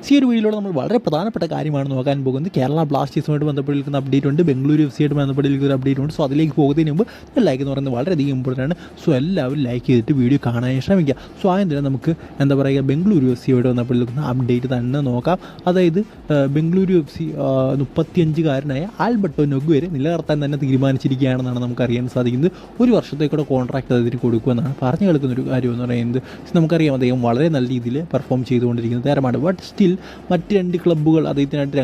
ഈ ഒരു വീഡിയോയിലൂടെ നമ്മൾ വളരെ പ്രധാനപ്പെട്ട കാര്യമാണ് നോക്കാൻ പോകുന്നത്. കേരള ബ്ലാസ്റ്റേഴ്സുമായിട്ട് ബന്ധപ്പെട്ടിരിക്കുന്ന അപ്ഡേറ്റ് ഉണ്ട്, ബംഗളൂരു എഫ് സിയായിട്ട് ബന്ധപ്പെട്ടിരിക്കുന്ന ഒരു അപ്ഡേറ്റ് ഉണ്ട്. സോ അതിലേക്ക് പോകുന്നതിന് മുമ്പ് ലൈക്ക് എന്ന് പറയുന്നത് വളരെയധികം ഇമ്പോർട്ടൻ്റ് ആണ്. സോ എല്ലാവരും ലൈക്ക് ചെയ്തിട്ട് വീഡിയോ കാണാൻ ശ്രമിക്കുക. സോ ആദ്യം തന്നെ നമുക്ക് എന്താ പറയുക, ബംഗളൂരു എഫ് സിയായിട്ട് ബന്ധപ്പെട്ടിരിക്കുന്ന അപ്ഡേറ്റ് തന്നെ നോക്കാം. അതായത് ബംഗളൂരു എഫ് സി 35-കാരനായ ആൽബർട്ടോ നൊഗ്വേരെ നിലനിർത്താൻ തന്നെ തീരുമാനിച്ചിരിക്കുകയാണെന്നാണ് നമുക്കറിയാൻ സാധിക്കുന്നത്. ഒരു വർഷത്തേക്കൂടെ കോൺട്രാക്ട് അതിന് കൊടുക്കുമെന്നാണ് പറഞ്ഞു കേൾക്കുന്ന ഒരു കാര്യം എന്ന് പറയുന്നത്. നമുക്കറിയാം അദ്ദേഹം വളരെ നല്ല രീതിയിൽ പെർഫോം ചെയ്തുകൊണ്ടിരിക്കുന്ന താരമാണ്. ബട്ട് സ്റ്റിൽ മറ്റ് 2 ക്ലബ്ബുകൾ അദ്ദേഹത്തിനായിട്ട്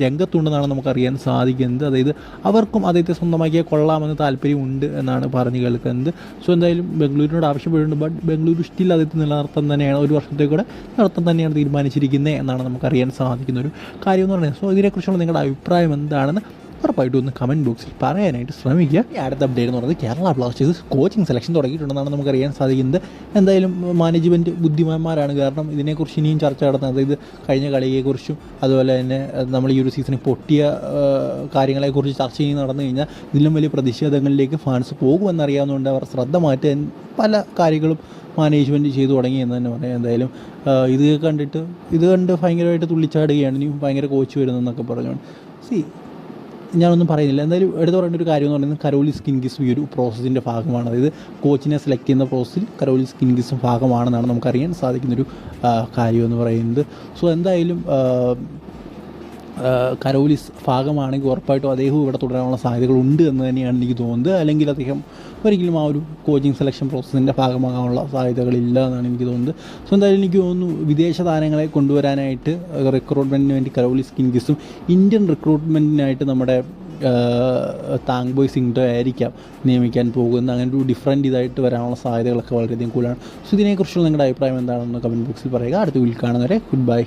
രംഗത്തുണ്ടെന്നാണ് നമുക്കറിയാൻ സാധിക്കുന്നത്. അതായത് അവർക്കും അദ്ദേഹത്തെ സ്വന്തമാക്കിയാൽ കൊള്ളാമെന്ന് താല്പര്യമുണ്ട് എന്നാണ് പറഞ്ഞു കേൾക്കുന്നത്. സോ എന്തായാലും ബംഗളൂരിനോട് ആവശ്യപ്പെട്ടിട്ടുണ്ട്. ബട്ട് ബംഗളൂരു സ്റ്റിൽ അദ്ദേഹത്തെ നിലനിർത്താൻ തന്നെയാണ്, ഒരു വർഷത്തേക്കൂടെ നിലനിർത്താൻ തന്നെയാണ് തീരുമാനിച്ചിരിക്കുന്നത് എന്നാണ് നമുക്കറിയാൻ സാധിക്കുന്ന ഒരു കാര്യം എന്ന് പറയുന്നത്. സോ ഇതിനെക്കുറിച്ചുള്ള നിങ്ങളുടെ അഭിപ്രായം എന്താണെന്ന് ഉറപ്പായിട്ടും ഒന്ന് കമൻറ്റ് ബോക്സിൽ പറയാനായിട്ട് ശ്രമിക്കുക. ഈ അടുത്ത അപ്ഡേറ്റ് എന്ന് പറയുന്നത് കേരള ബ്ലാസ്റ്റേഴ്സ് കോച്ചിങ് സെലക്ഷൻ തുടങ്ങിയിട്ടുണ്ടെന്നാണ് നമുക്കറിയാൻ സാധിക്കുന്നത്. എന്തായാലും മാനേജ്മെൻറ്റ് ബുദ്ധിമാന്മാരാണ്, കാരണം ഇതിനെക്കുറിച്ച് ഇനിയും ചർച്ച നടത്തുന്നത്. അതായത് കഴിഞ്ഞ കളിയെക്കുറിച്ചും അതുപോലെ തന്നെ നമ്മൾ ഈ ഒരു സീസണിൽ പൊട്ടിയ കാര്യങ്ങളെക്കുറിച്ച് ചർച്ച ചെയ്ത് നടന്നു കഴിഞ്ഞാൽ ഇതിലും വലിയ പ്രതിഷേധങ്ങളിലേക്ക് ഫാൻസ് പോകുമെന്നറിയാവുന്നതുകൊണ്ട് അവർ ശ്രദ്ധ മാറ്റാൻ പല കാര്യങ്ങളും മാനേജ്മെൻറ്റ് ചെയ്തു തുടങ്ങി എന്ന് തന്നെ പറയാം. എന്തായാലും ഇത് കണ്ട് ഭയങ്കരമായിട്ട് തുള്ളിച്ചാടുകയാണ്, ഇനിയും ഭയങ്കര കോച്ച് വരുന്നതെന്നൊക്കെ പറഞ്ഞുകൊണ്ട് ഞാനൊന്നും പറയുന്നില്ല. എന്തായാലും എടുത്ത് പറയേണ്ട ഒരു കാര്യം എന്ന് പറയുന്നത് കരോലിസ് കിൻഗിസും ഈ ഒരു പ്രോസസ്സിൻ്റെ ഭാഗമാണ്. അതായത് കോച്ചിനെ സെലക്ട് ചെയ്യുന്ന പ്രോസസ്സിൽ കരോലിസ് കിൻഗിസും ഭാഗമാണെന്നാണ് നമുക്കറിയാൻ സാധിക്കുന്നൊരു കാര്യം എന്ന് പറയുന്നത്. സോ എന്തായാലും കരോലിസ് ഭാഗമാണെങ്കിൽ ഉറപ്പായിട്ടും അദ്ദേഹം ഇവിടെ തുടരാനുള്ള സാധ്യതകളുണ്ട് എന്ന് തന്നെയാണ് എനിക്ക് തോന്നുന്നത്. അല്ലെങ്കിൽ അദ്ദേഹം ഒരിക്കലും ആ ഒരു കോച്ചിങ് സെലക്ഷൻ പ്രോസസ്സിൻ്റെ ഭാഗമാകാനുള്ള സാധ്യതകളില്ല എന്നാണ് എനിക്ക് തോന്നുന്നത്. സോ എന്തായാലും എനിക്ക് തോന്നുന്നു വിദേശ താരങ്ങളെ കൊണ്ടുവരാനായിട്ട് റിക്രൂട്ട്മെൻറ്റിന് വേണ്ടി കരോലിസ് കിൻഗിസും ഇന്ത്യൻ റിക്രൂട്ട്മെൻറ്റിനായിട്ട് നമ്മുടെ താങ് ബോയ് സിംഗ്ഡോ ആയിരിക്കാം നിയമിക്കാൻ പോകുന്നത്. അങ്ങനെ ഒരു ഡിഫറൻറ്റ് ഇതായിട്ട് വരാനുള്ള സാധ്യതകളൊക്കെ വളരെയധികം കൂടുതലാണ്. സോ ഇതിനെക്കുറിച്ചുള്ള നിങ്ങളുടെ അഭിപ്രായം എന്താണെന്ന് കമൻറ്റ് ബോക്സിൽ പറയുക. അടുത്ത വീഡിയോയിൽ കാണുന്നവരെ ഗുഡ് ബൈ.